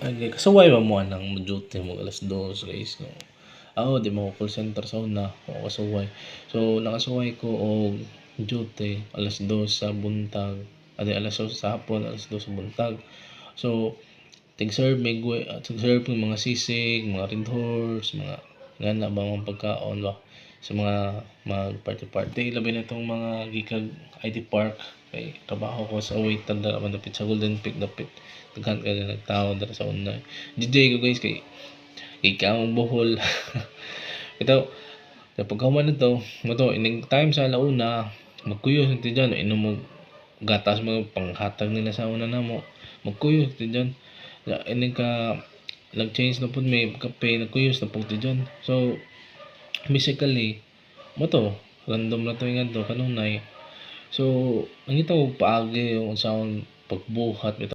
Ay kasuway man mo anang mo-duty mo alas 2 guys no. Ako di mo call center sa una, oo kasuway. So nakasuway ko og duty alas 2 sa buntag, alas 2 sa hapon, alas 2 sa buntag. So tig-serve may tig-serve ko mga sisig, mga Red Horse, mga ngana ba mga pagkaon ba sa mga mag-party-party labi na itong mga gikag ID Park kay trabaho ko sa waiter dara man dapit sa Golden Peak dapit daghan kay nagtawo dara sa una. DJ ko guys kay kamong Bohol. Ito kapag human na to, mo to ining time sa alauna magkuyos ti diyan inom mo gatas mo panghatag nila sa una namo. Magkuyos ti diyan. Ining ka nag-change na pud may kape nagkuyos na pud ti diyan. So basically mo to random na to nga to kanunay. So nangita og paagi yung sound pagbuhat